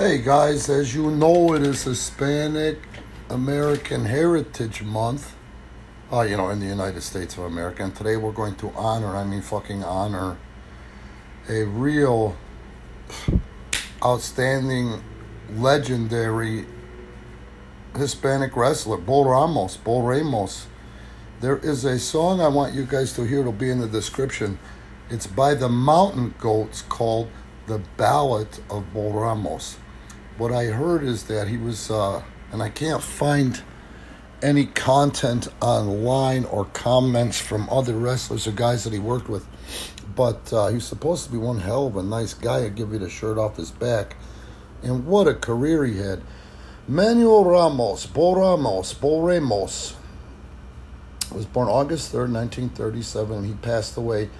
Hey guys, as you know, it is Hispanic American Heritage Month, in the United States of America. And today we're going to honor a real outstanding, legendary Hispanic wrestler, Ramos. There is a song I want you guys to hear. It'll be in the description. It's by the Mountain Goats called The Ballad of Ramos. What I heard is that he was, and I can't find any content online or comments from other wrestlers or guys that he worked with, but he was supposed to be one hell of a nice guy. I'd give you the shirt off his back. And what a career he had. Manuel Ramos, Ramos, was born August 3rd, 1937, and he passed away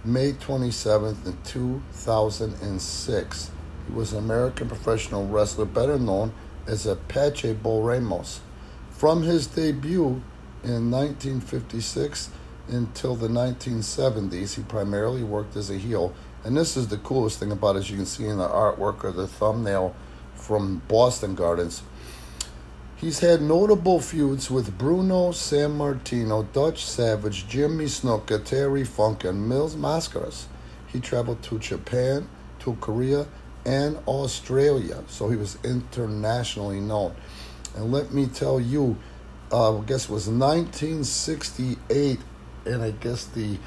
May 27th in 2006. He was an American professional wrestler, better known as Apache Ramos. From his debut in 1956 until the 1970s, he primarily worked as a heel. And this is the coolest thing about it, as you can see in the artwork or the thumbnail from Boston Gardens. He's had notable feuds with Bruno Sammartino, Dutch Savage, Jimmy Snuka, Terry Funk, and Mil Mascaras. He traveled to Japan, to Korea, and Australia, so he was internationally known. And let me tell you, I guess it was 1968, and I guess the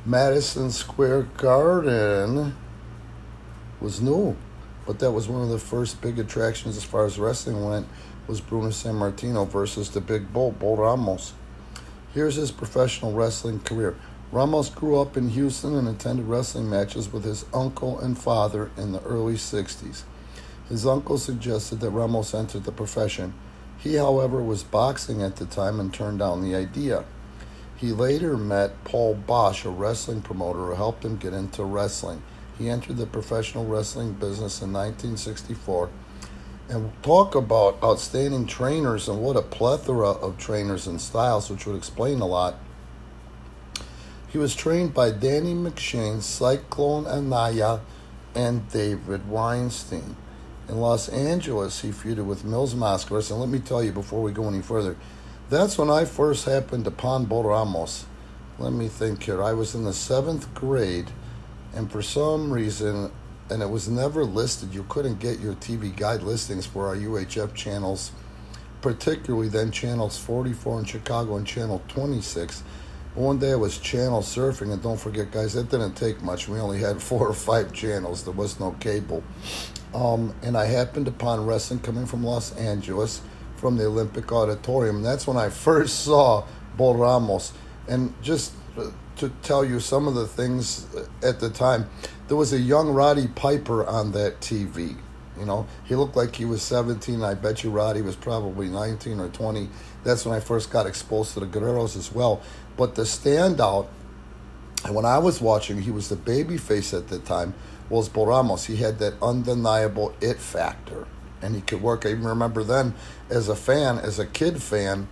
Madison Square Garden was new, but that was one of the first big attractions as far as wrestling went, was Bruno Sammartino versus the Big Bull, Ramos. Here's his professional wrestling career. Ramos grew up in Houston and attended wrestling matches with his uncle and father in the early 60s. His uncle suggested that Ramos enter the profession. He, however, was boxing at the time and turned down the idea. He later met Paul Bosch, a wrestling promoter, who helped him get into wrestling. He entered the professional wrestling business in 1964. And talk about outstanding trainers and what a plethora of trainers and styles, which would explain a lot. He was trained by Danny McShane, Cyclone Anaya, and David Weinstein. In Los Angeles, he feuded with Mil Mascaras. And let me tell you, before we go any further, that's when I first happened upon Ramos. Let me think here. I was in the 7th grade, and for some reason, and it was never listed, you couldn't get your TV guide listings for our UHF channels, particularly then channels 44 in Chicago and channel 26. One day I was channel surfing, and don't forget, guys, that didn't take much. We only had 4 or 5 channels. There was no cable. And I happened upon wrestling coming from Los Angeles, from the Olympic Auditorium. And that's when I first saw Ramos. And just to tell you some of the things at the time, there was a young Roddy Piper on that TV. You know, he looked like he was 17. I bet you Roddy was probably 19 or 20. That's when I first got exposed to the Guerreros as well. But the standout, and when I was watching, he was the babyface at the time, was Ramos. He had that undeniable it factor, and he could work. I even remember then, as a kid fan,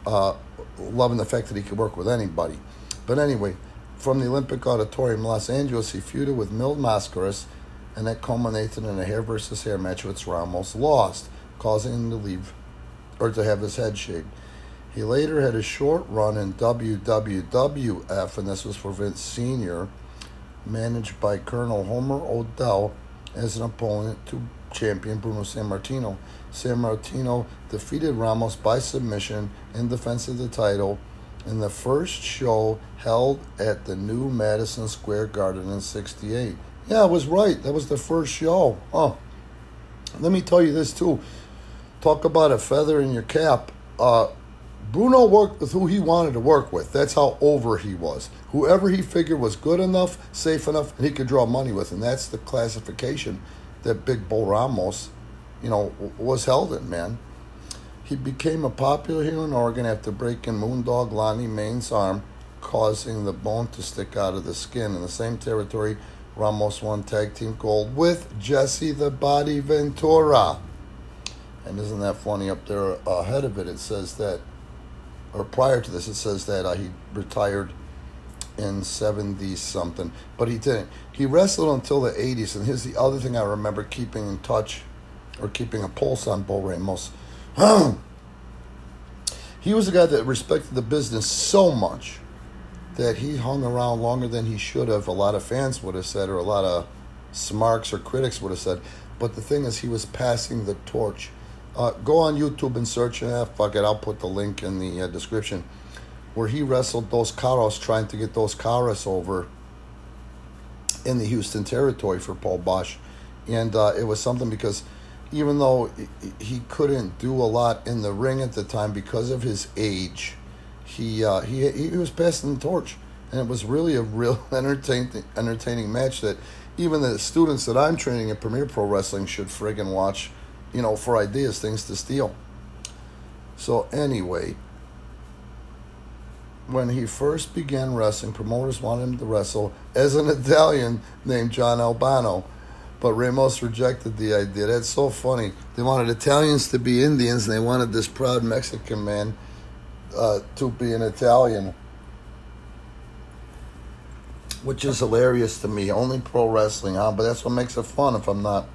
loving the fact that he could work with anybody. But anyway, from the Olympic Auditorium in Los Angeles, he feuded with Mil Mascaras, and that culminated in a hair versus hair match, which Ramos lost, causing him to leave, or to have his head shaved. He later had a short run in WWF, and this was for Vince Sr., managed by Colonel Homer Odell, as an opponent to champion Bruno Sammartino. Sammartino defeated Ramos by submission in defense of the title in the first show held at the new Madison Square Garden in '68. Yeah, I was right. That was the first show. Oh, let me tell you this, too. Talk about a feather in your cap. Bruno worked with who he wanted to work with. That's how over he was. Whoever he figured was good enough, safe enough, and he could draw money with. And that's the classification that Big Bull Ramos, was held in, man. He became a popular hero in Oregon after breaking Moondog Lonnie Main's arm, causing the bone to stick out of the skin. In the same territory, Ramos won tag team gold with Jesse the Body Ventura. And isn't that funny? Up there ahead of it, it says that, or prior to this, it says that he retired in 70-something, but he didn't. He wrestled until the 80s, and here's the other thing I remember keeping in touch or keeping a pulse on Bull Ramos. He was a guy that respected the business so much that he hung around longer than he should have. A lot of fans would have said, or a lot of smarks or critics would have said. But the thing is, he was passing the torch. Go on YouTube and search, fuck it, I'll put the link in the description, where he wrestled Dos Caras, trying to get Dos Caras over in the Houston territory for Paul Bosch. And it was something because even though he couldn't do a lot in the ring at the time because of his age, he was passing the torch. And it was really a real entertaining match that even the students that I'm training at Premier Pro Wrestling should friggin' watch, for ideas, things to steal. So anyway, when he first began wrestling, promoters wanted him to wrestle as an Italian named John Albano. But Ramos rejected the idea. That's so funny. They wanted Italians to be Indians, and they wanted this proud Mexican man to be an Italian, which is hilarious to me. Only pro wrestling, huh? But that's what makes it fun, if I'm not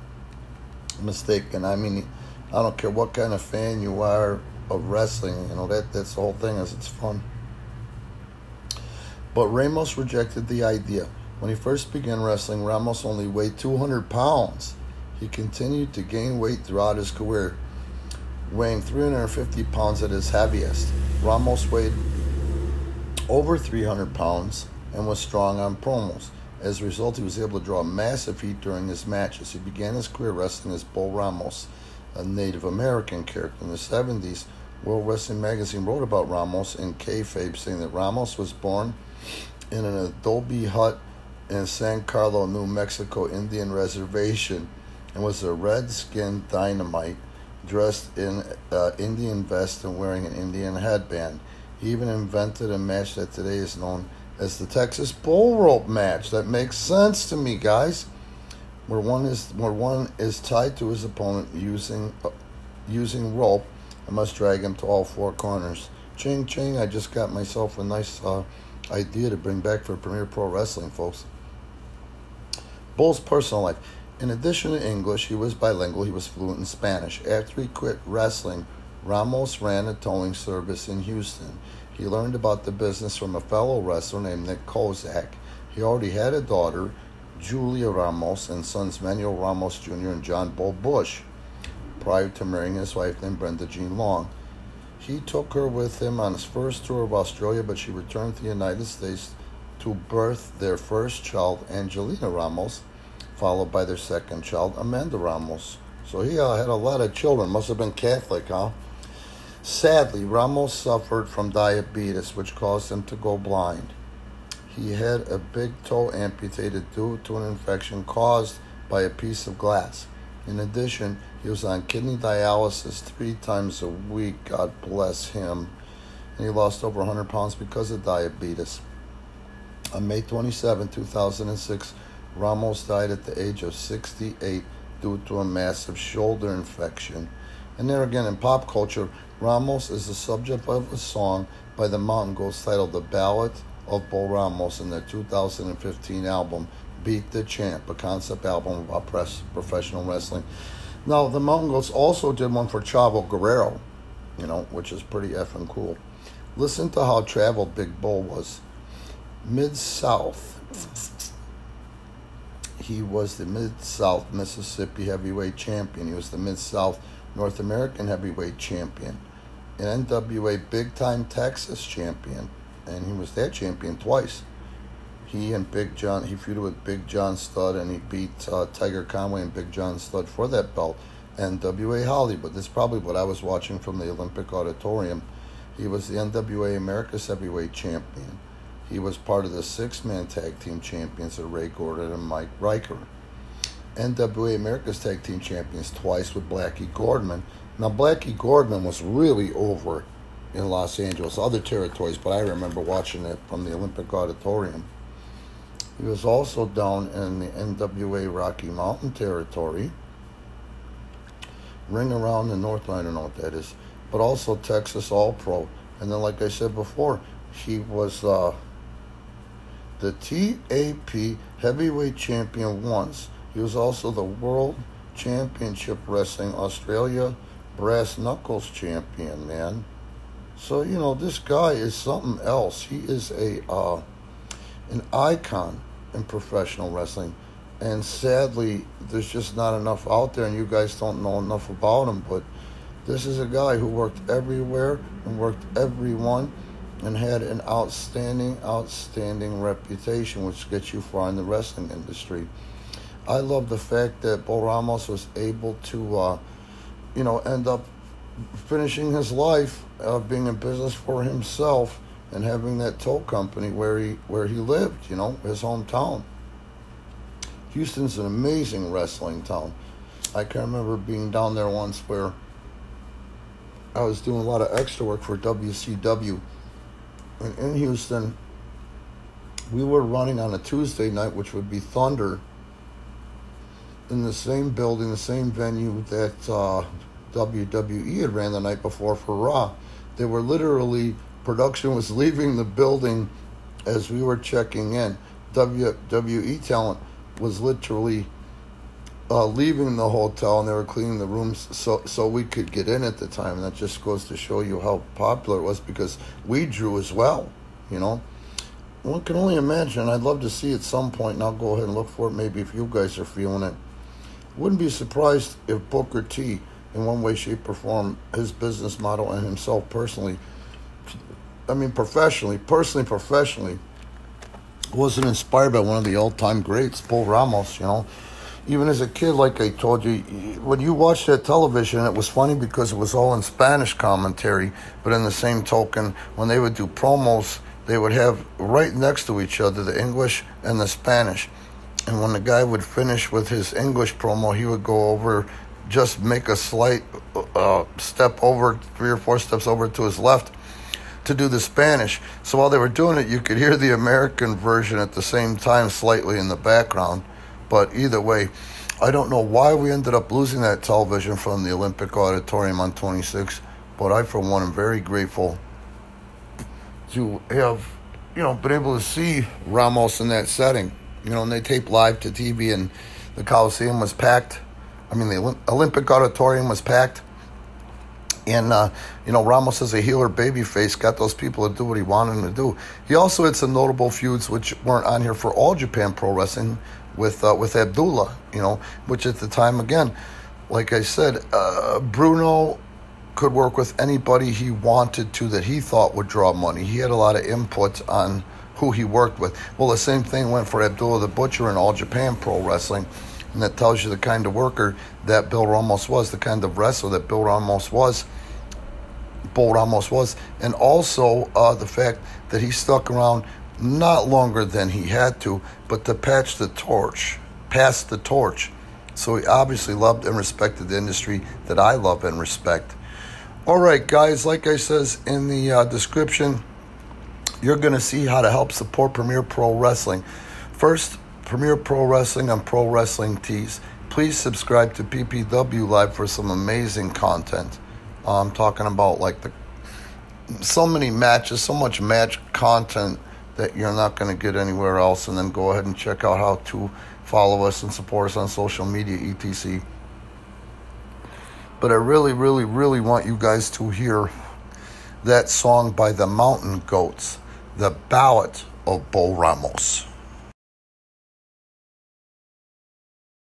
mistaken. I mean, I don't care what kind of fan you are of wrestling. That's the whole thing, is it's fun. But Ramos rejected the idea. When he first began wrestling, Ramos only weighed 200 pounds. He continued to gain weight throughout his career, weighing 350 pounds at his heaviest. Ramos weighed over 300 pounds and was strong on promos. As a result, he was able to draw massive heat during his matches. He began his career wrestling as Bull Ramos, a Native American character. In the 70s, World Wrestling Magazine wrote about Ramos in kayfabe, saying that Ramos was born in an adobe hut in San Carlos, New Mexico Indian reservation, and was a red-skinned dynamite, dressed in Indian vest and wearing an Indian headband. He even invented a match that today is known as the Texas Bull Rope match. That makes sense to me, guys. Where one is tied to his opponent using rope and must drag him to all four corners. Ching ching! I just got myself a nice idea to bring back for Premier Pro Wrestling, folks. Bull's personal life. In addition to English, he was bilingual. He was fluent in Spanish. After he quit wrestling, Ramos ran a towing service in Houston. He learned about the business from a fellow wrestler named Nick Kozak. He already had a daughter, Julia Ramos, and sons Manuel Ramos Jr. and John Bull Bush, prior to marrying his wife named Brenda Jean Long. He took her with him on his first tour of Australia, but she returned to the United States to birth their first child, Angelina Ramos, followed by their second child, Amanda Ramos. So he had a lot of children. Must have been Catholic, huh? Sadly, Ramos suffered from diabetes, which caused him to go blind. He had a big toe amputated due to an infection caused by a piece of glass. In addition, he was on kidney dialysis 3 times a week. God bless him. And he lost over 100 pounds because of diabetes. On May 27, 2006, Ramos died at the age of 68 due to a massive shoulder infection. And there again, in pop culture, Ramos is the subject of a song by the Mountain Goats titled The Ballad of Bull Ramos in their 2015 album, Beat the Champ, a concept album about professional wrestling. Now, the Mountain Goats also did one for Chavo Guerrero, which is pretty effing cool. Listen to how traveled Big Bull was. Mid-South. He was the Mid-South Mississippi heavyweight champion. He was the Mid-South North American heavyweight champion. An NWA big-time Texas champion. And he was that champion twice. He feuded with Big John Studd, and he beat Tiger Conway and Big John Studd for that belt. NWA Hollywood. That's probably what I was watching from the Olympic Auditorium. He was the NWA America's heavyweight champion. He was part of the 6-man tag team champions of Ray Gordon and Mike Riker. NWA America's tag team champions twice with Blackie Gordman. Now, Blackie Gordman was really over in Los Angeles, other territories, but I remember watching it from the Olympic Auditorium. He was also down in the NWA Rocky Mountain territory, ring around the North, I don't know what that is, but also Texas All-Pro. And then, like I said before, he was the TAP heavyweight champion once. He was also the world Championship Wrestling Australia Brass Knuckles champion, man. So, this guy is something else. He is an icon in professional wrestling. And sadly, there's just not enough out there, and you guys don't know enough about him. But this is a guy who worked everywhere and worked everyone and had an outstanding reputation, which gets you far in the wrestling industry. I love the fact that Bo Ramos was able to, end up finishing his life being in business for himself and having that tow company where he lived, his hometown. Houston's an amazing wrestling town. I can remember being down there once where I was doing a lot of extra work for WCW. And in Houston, we were running on a Tuesday night, which would be Thunder, in the same building, the same venue that WWE had ran the night before for Raw. They were literally, production was leaving the building as we were checking in. WWE talent was literally leaving the hotel, and they were cleaning the rooms so we could get in at the time. And that just goes to show you how popular it was, because we drew as well, One can only imagine. I'd love to see at some point, and I'll go ahead and look for it maybe if you guys are feeling it. Wouldn't be surprised if Booker T, in one way, shape, or form, his business model and himself personally, professionally, wasn't inspired by one of the all-time greats, Bo Ramos, Even as a kid, like I told you, when you watched that television, it was funny because it was all in Spanish commentary, but in the same token, when they would do promos, they would have right next to each other the English and the Spanish. And when the guy would finish with his English promo, he would go over, just make a slight step over, 3 or 4 steps over to his left to do the Spanish. So while they were doing it, you could hear the American version at the same time slightly in the background. But either way, I don't know why we ended up losing that television from the Olympic Auditorium on 26, but I, for one, am very grateful to have, been able to see Ramos in that setting. And they taped live to TV, and the Coliseum was packed. The Olympic Auditorium was packed. And, Ramos as a healer babyface got those people to do what he wanted them to do. He also had some notable feuds which weren't on here for All Japan Pro Wrestling with Abdullah, which at the time, again, like I said, Bruno could work with anybody he wanted to that he thought would draw money. He had a lot of input on who he worked with. Well, the same thing went for Abdullah the Butcher in All Japan Pro Wrestling. And that tells you the kind of worker that Bill Ramos was, the kind of wrestler that Bo Ramos was, and also the fact that he stuck around not longer than he had to, but to pass the torch. So he obviously loved and respected the industry that I love and respect. All right, guys, like I says in the description, you're going to see how to help support Premier Pro Wrestling. First, Premier Pro Wrestling on Pro Wrestling Tees. Please subscribe to PPW Live for some amazing content. I'm talking about so many matches, so much match content that you're not going to get anywhere else. And then go ahead and check out how to follow us and support us on social media, etc. But I really, really, really want you guys to hear that song by the Mountain Goats, The Ballad of Bo Ramos.